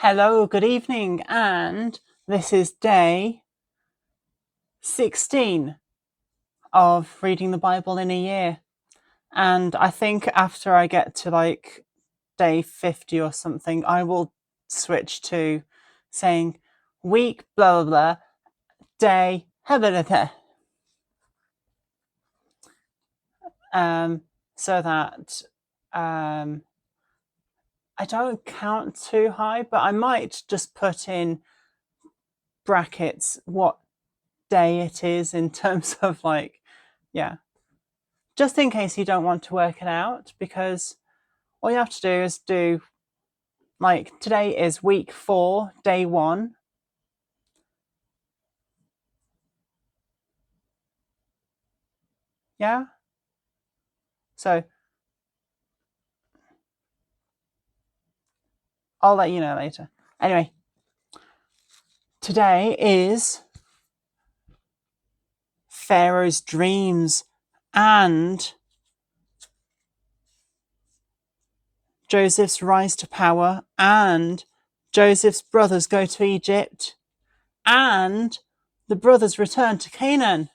Hello, good evening, and this is day 16 of reading the Bible in a year. And I think after I get to like day 50 or something, I will switch to saying week blah blah blah, day blah blah blah. So that I don't count too high, but I might just put in brackets what day it is in terms of like, yeah, just in case you don't want to work it out, because all you have to do is do, like, today is week 4, day 1. Yeah? So I'll let you know later. Anyway, today is Pharaoh's dreams and Joseph's rise to power, and Joseph's brothers go to Egypt, and the brothers return to Canaan.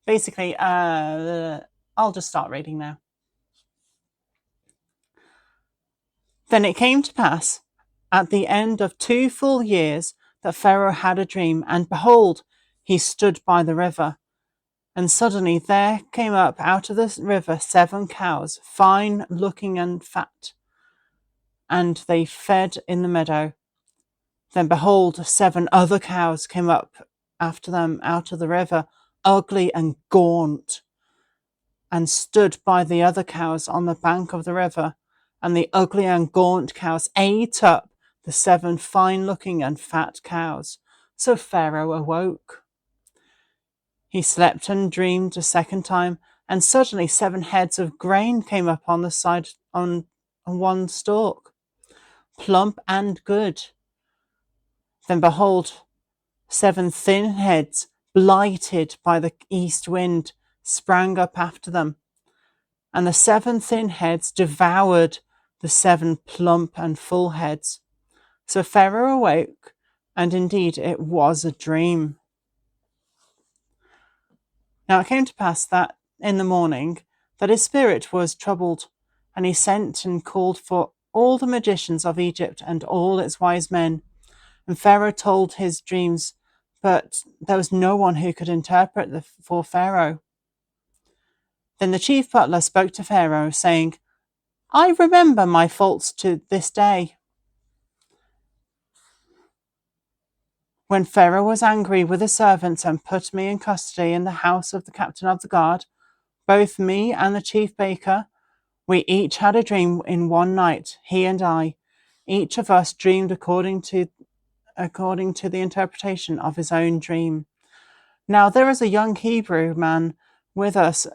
Basically, I'll just start reading now. Then it came to pass at the end of 2 full years that Pharaoh had a dream, and behold, he stood by the river. And suddenly there came up out of the river 7 cows, fine looking and fat, and they fed in the meadow. Then behold, 7 other cows came up after them out of the river, ugly and gaunt, and stood by the other cows on the bank of the river. And the ugly and gaunt cows ate up the 7 fine-looking and fat cows. So Pharaoh awoke. He slept and dreamed a second time, and suddenly 7 heads of grain came up on the side on one stalk, plump and good. Then behold, 7 thin heads, blighted by the east wind, sprang up after them. And the 7 thin heads devoured the 7 plump and full heads. So Pharaoh awoke, and indeed it was a dream. Now it came to pass that in the morning that his spirit was troubled, and he sent and called for all the magicians of Egypt and all its wise men. And Pharaoh told his dreams, but there was no one who could interpret them for Pharaoh. Then the chief butler spoke to Pharaoh, saying, I remember my faults to this day. When Pharaoh was angry with the servants and put me in custody in the house of the captain of the guard, both me and the chief baker, we each had a dream in one night, he and I. Each of us dreamed according to the interpretation of his own dream. Now there is a young Hebrew man with us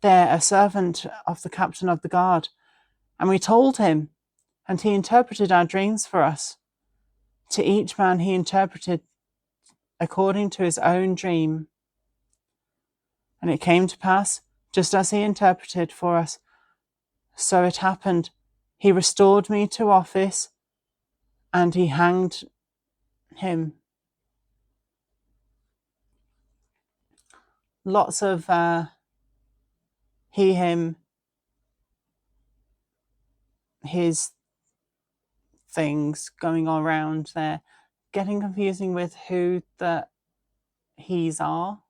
there, a servant of the captain of the guard, and we told him, and he interpreted our dreams for us. To each man he interpreted according to his own dream. And it came to pass, just as he interpreted for us, so it happened. He restored me to office, and he hanged him. Lots of he, him, his things going all around there, getting confusing with who the he's are.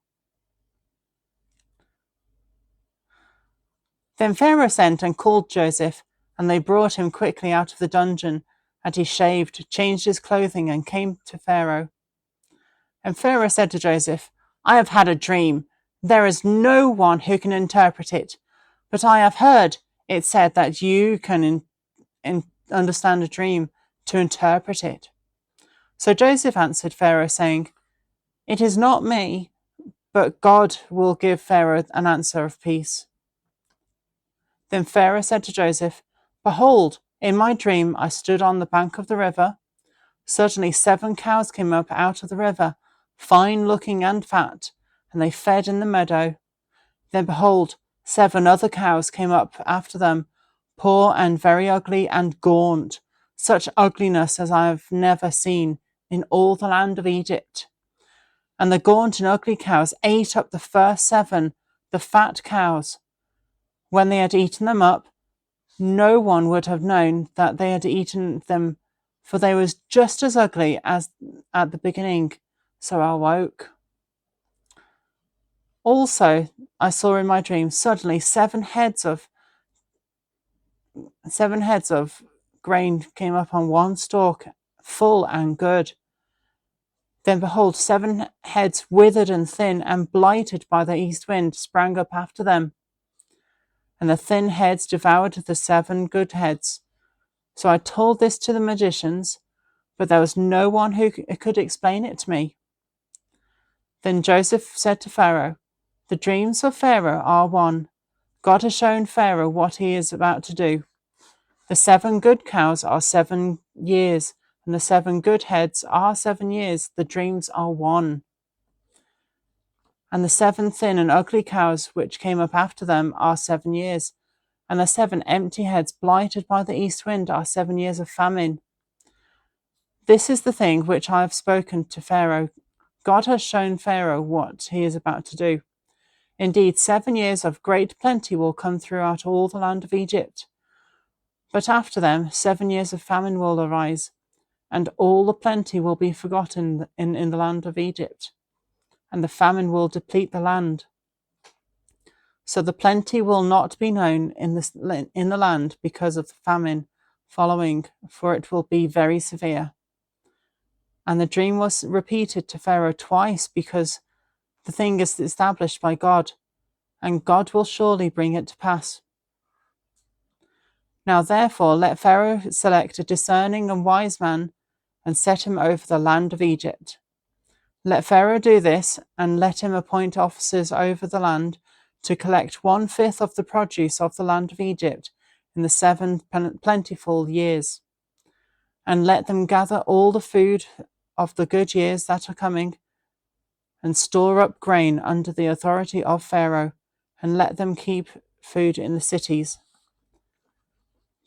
Then Pharaoh sent and called Joseph, and they brought him quickly out of the dungeon, and he shaved, changed his clothing, and came to Pharaoh. And Pharaoh said to Joseph, I have had a dream. There is no one who can interpret it, but I have heard it said that you can understand a dream to interpret it. So Joseph answered Pharaoh, saying, It is not me, but God will give Pharaoh an answer of peace. Then Pharaoh said to Joseph, Behold, in my dream I stood on the bank of the river. Suddenly 7 cows came up out of the river, fine looking and fat, and they fed in the meadow. Then behold, 7 other cows came up after them, poor and very ugly and gaunt, such ugliness as I have never seen in all the land of Egypt. And the gaunt and ugly cows ate up the first 7, the fat cows. When they had eaten them up, no one would have known that they had eaten them, for they were just as ugly as at the beginning. So I woke. Also, I saw in my dream suddenly 7 heads of grain came up on one stalk, full and good. Then behold, 7 heads withered and thin and blighted by the east wind sprang up after them. And the thin heads devoured the 7 good heads. So I told this to the magicians, but there was no one who could explain it to me. Then Joseph said to Pharaoh, the dreams of Pharaoh are one. God has shown Pharaoh what he is about to do. The 7 good cows are 7 years, and the 7 good heads are 7 years. The dreams are one. And the 7 thin and ugly cows which came up after them are 7 years, and the 7 empty heads blighted by the east wind are 7 years of famine. This is the thing which I have spoken to Pharaoh. God has shown Pharaoh what he is about to do. Indeed, 7 years of great plenty will come throughout all the land of Egypt. But after them, 7 years of famine will arise, and all the plenty will be forgotten in the land of Egypt, and the famine will deplete the land. So the plenty will not be known in the land because of the famine following, for it will be very severe. And the dream was repeated to Pharaoh twice, because the thing is established by God, and God will surely bring it to pass. Now therefore let Pharaoh select a discerning and wise man, and set him over the land of Egypt. Let Pharaoh do this, and let him appoint officers over the land to collect 1/5 of the produce of the land of Egypt in the 7 plentiful years. And let them gather all the food of the good years that are coming, and store up grain under the authority of Pharaoh, and let them keep food in the cities.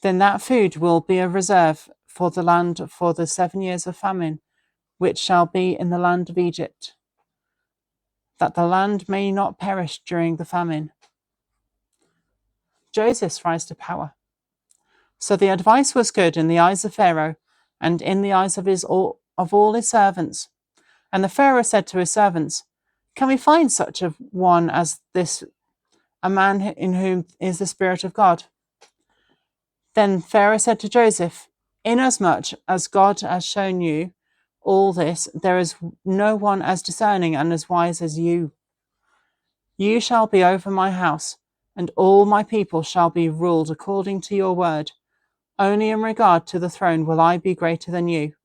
Then that food will be a reserve for the land for the 7 years of famine, which shall be in the land of Egypt, that the land may not perish during the famine. Joseph's rise to power. So the advice was good in the eyes of Pharaoh, and in the eyes of all his servants. And the Pharaoh said to his servants, can we find such a one as this, a man in whom is the Spirit of God? Then Pharaoh said to Joseph, inasmuch as God has shown you all this, there is no one as discerning and as wise as you. You shall be over my house, and all my people shall be ruled according to your word. Only in regard to the throne will I be greater than you.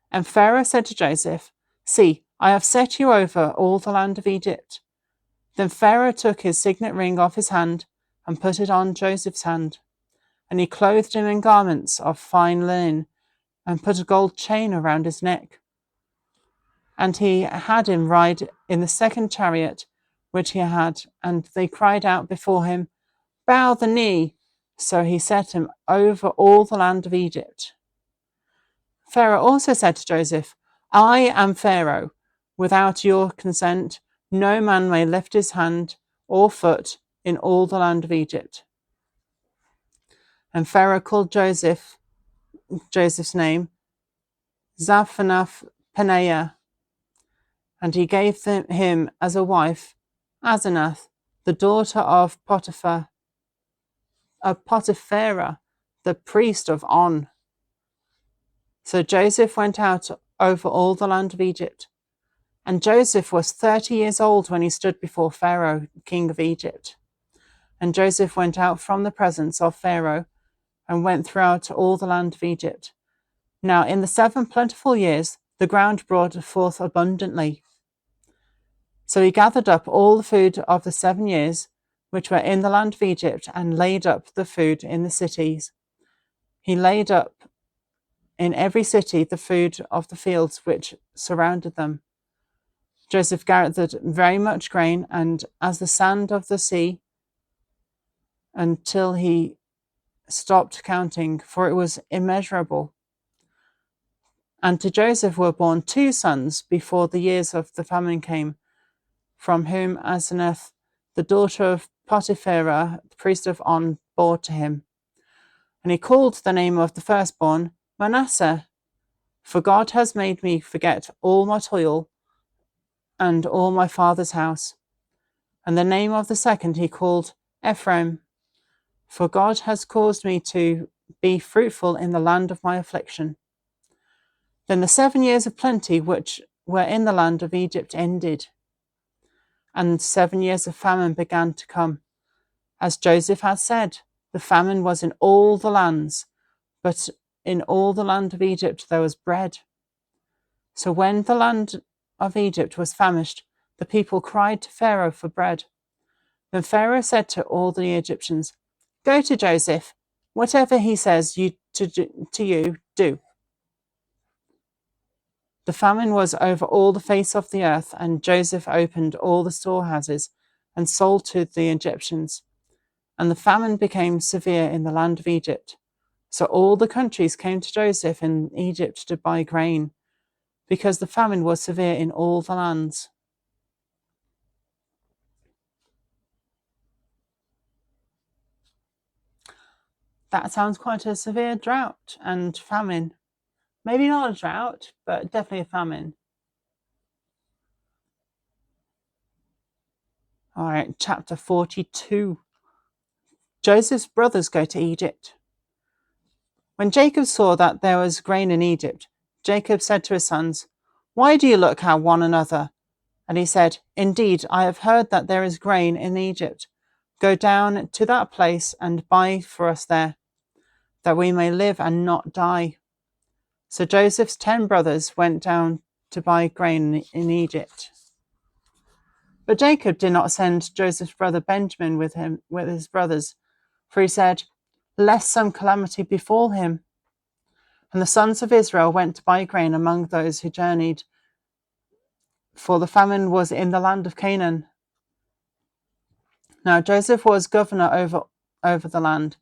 And Pharaoh said to Joseph, see, I have set you over all the land of Egypt. Then Pharaoh took his signet ring off his hand and put it on Joseph's hand. And he clothed him in garments of fine linen and put a gold chain around his neck. And he had him ride in the 2nd chariot which he had, and they cried out before him, bow the knee. So he set him over all the land of Egypt. Pharaoh also said to Joseph, I am Pharaoh. Without your consent, no man may lift his hand or foot in all the land of Egypt. And Pharaoh called Joseph's name Zaphnath-Paneah, and he gave him as a wife Asenath, the daughter of Potipharah, the priest of On. So Joseph went out over all the land of Egypt. And Joseph was 30 years old when he stood before Pharaoh, king of Egypt. And Joseph went out from the presence of Pharaoh and went throughout all the land of Egypt. Now in the 7 plentiful years, the ground brought forth abundantly. So he gathered up all the food of the 7 years which were in the land of Egypt, and laid up the food in the cities. He laid up in every city the food of the fields which surrounded them. Joseph gathered very much grain, and as the sand of the sea, until he stopped counting, for it was immeasurable. And to Joseph were born 2 sons before the years of the famine came, from whom Asenath, the daughter of Potipharah, the priest of On, bore to him. And he called the name of the firstborn Manasseh, for God has made me forget all my toil and all my father's house. And the name of the second he called Ephraim, for God has caused me to be fruitful in the land of my affliction. Then the 7 years of plenty which were in the land of Egypt ended, and 7 years of famine began to come. As Joseph had said, the famine was in all the lands, but in all the land of Egypt there was bread. So when the land of Egypt was famished, the people cried to Pharaoh for bread. Then Pharaoh said to all the Egyptians, "Go to Joseph, whatever he says to you, do." The famine was over all the face of the earth, and Joseph opened all the storehouses and sold to the Egyptians. And the famine became severe in the land of Egypt. So all the countries came to Joseph in Egypt to buy grain, because the famine was severe in all the lands. That sounds quite a severe drought and famine. Maybe not a drought, but definitely a famine. All right, chapter 42. Joseph's brothers go to Egypt. When Jacob saw that there was grain in Egypt, Jacob said to his sons, "Why do you look at one another?" And he said, "Indeed, I have heard that there is grain in Egypt. Go down to that place and buy for us there, that we may live and not die." So Joseph's 10 brothers went down to buy grain in Egypt. But Jacob did not send Joseph's brother Benjamin with his brothers, for he said, "Lest some calamity befall him." And the sons of Israel went to buy grain among those who journeyed, for the famine was in the land of Canaan. Now Joseph was governor over the land,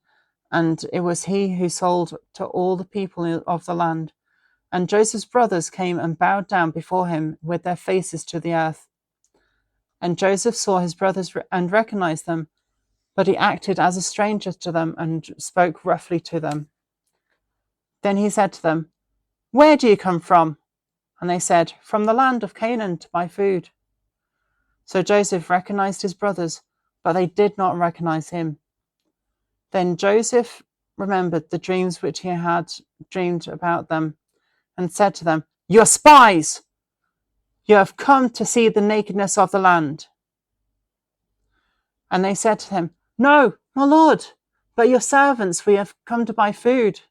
and it was he who sold to all the people of the land. And Joseph's brothers came and bowed down before him with their faces to the earth. And Joseph saw his brothers and recognized them, but he acted as a stranger to them and spoke roughly to them. Then he said to them, "Where do you come from?" And they said, "From the land of Canaan to buy food." So Joseph recognized his brothers, but they did not recognize him. Then Joseph remembered the dreams which he had dreamed about them, and said to them, "You are spies! You have come to see the nakedness of the land." And they said to him, "No, my lord, but your servants, we have come to buy food.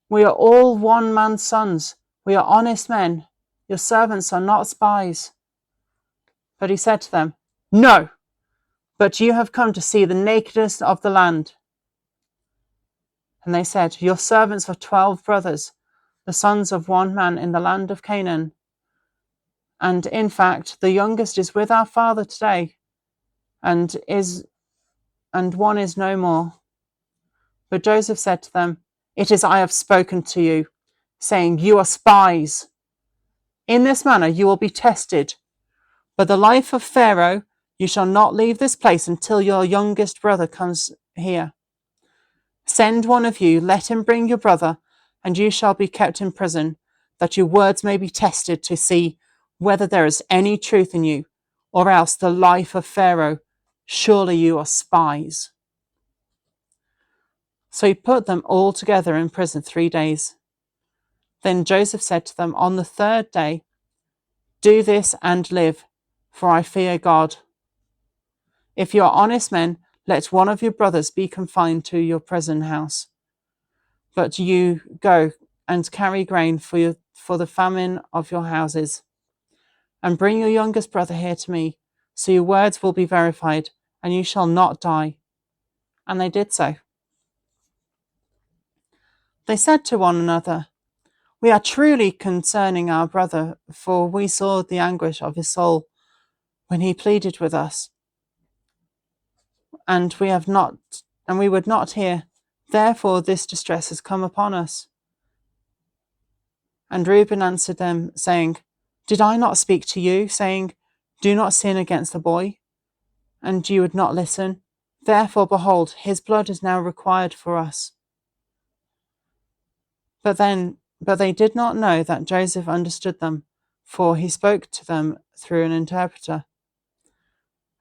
We are all one man's sons. We are honest men. Your servants are not spies." But he said to them, "No, but you have come to see the nakedness of the land." And they said, "Your servants are 12 brothers, the sons of one man in the land of Canaan. And in fact, the youngest is with our father today, and one is no more." But Joseph said to them, "It is I have spoken to you, saying, you are spies. In this manner you will be tested. But the life of Pharaoh, you shall not leave this place until your youngest brother comes here. Send one of you, let him bring your brother, and you shall be kept in prison, that your words may be tested to see whether there is any truth in you, or else the life of Pharaoh. Surely you are spies." So he put them all together in prison 3 days. Then Joseph said to them on the 3rd day, "Do this and live, for I fear God. If you are honest men, let one of your brothers be confined to your prison house. But you go and carry grain for the famine of your houses. And bring your youngest brother here to me, so your words will be verified, and you shall not die." And they did so. They said to one another, "We are truly concerning our brother, for we saw the anguish of his soul when he pleaded with us." and we would not hear. Therefore this distress has come upon us. And Reuben answered them, saying, Did I not speak to you, saying, Do not sin against the boy? And you would not listen. Therefore, behold, his blood is now required for us. But they did not know that Joseph understood them, for he spoke to them through an interpreter.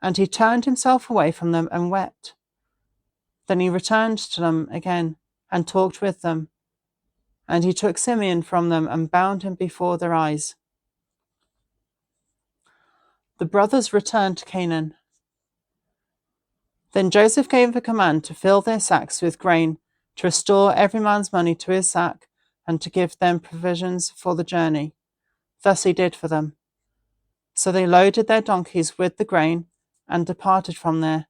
And he turned himself away from them and wept. Then he returned to them again and talked with them. And he took Simeon from them and bound him before their eyes. The brothers returned to Canaan. Then Joseph gave a command to fill their sacks with grain, to restore every man's money to his sack, and to give them provisions for the journey. Thus he did for them. So they loaded their donkeys with the grain and departed from there.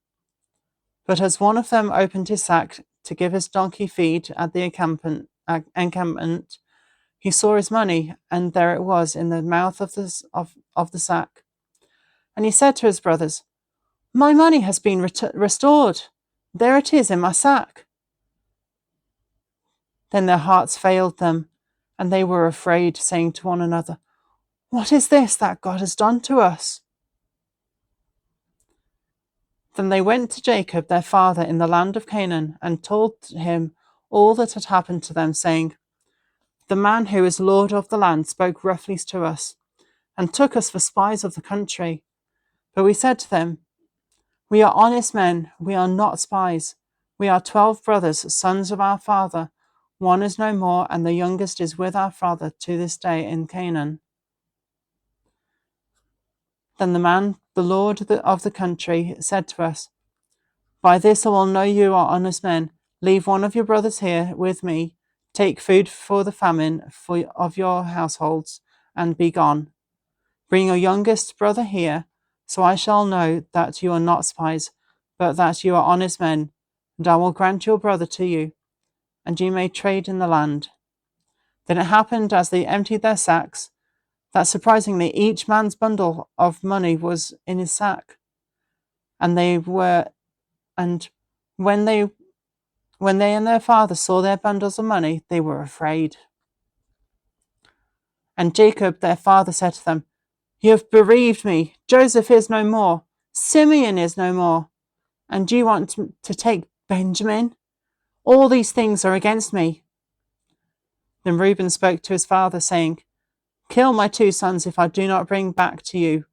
But as one of them opened his sack to give his donkey feed at the encampment, he saw his money, and there it was in the mouth of the sack. And he said to his brothers, My money has been restored. There it is in my sack. Then their hearts failed them, and they were afraid, saying to one another, What is this that God has done to us? Then they went to Jacob their father in the land of Canaan, and told him all that had happened to them, saying, The man who is Lord of the land spoke roughly to us, and took us for spies of the country. But we said to them, We are honest men, we are not spies. We are 12 brothers, sons of our father. One is no more, and the youngest is with our father to this day in Canaan. Then the man, the Lord of the country, said to us, By this I will know you are honest men. Leave one of your brothers here with me. Take food for the famine of your households, and be gone. Bring your youngest brother here, so I shall know that you are not spies, but that you are honest men, and I will grant your brother to you, and you may trade in the land. Then it happened, as they emptied their sacks, that surprisingly each man's bundle of money was in his sack. And when they and their father saw their bundles of money, they were afraid. And Jacob their father said to them, You have bereaved me. Joseph is no more. Simeon is no more. And you want to take Benjamin? All these things are against me. Then Reuben spoke to his father, saying, Kill my 2 sons if I do not bring back to you.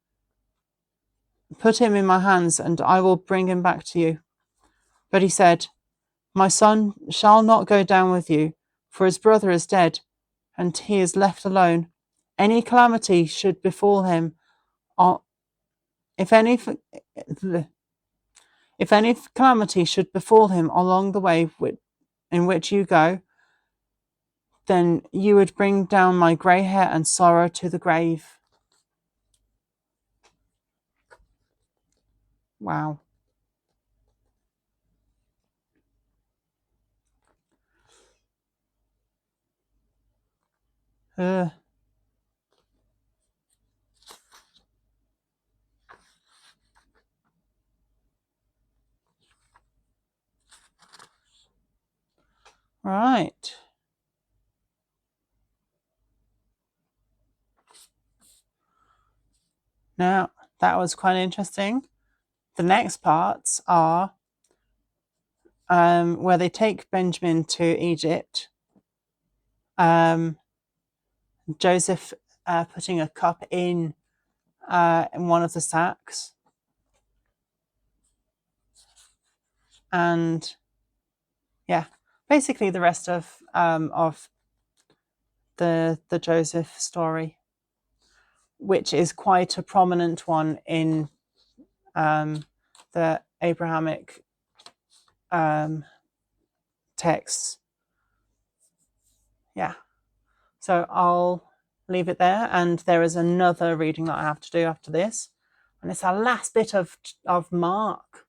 Put him in my hands, and I will bring him back to you. But he said, My son shall not go down with you, for his brother is dead, and he is left alone. Any calamity should befall him, if any calamity should befall him along the way in which you go, then you would bring down my grey hair and sorrow to the grave. Wow. Right. Now, that was quite interesting. The next parts are where they take Benjamin to Egypt. Joseph putting a cup in one of the sacks. And yeah, basically the rest of the Joseph story, which is quite a prominent one in the Abrahamic texts. Yeah, so I'll leave it there, and there is another reading that I have to do after this, and it's our last bit of Mark.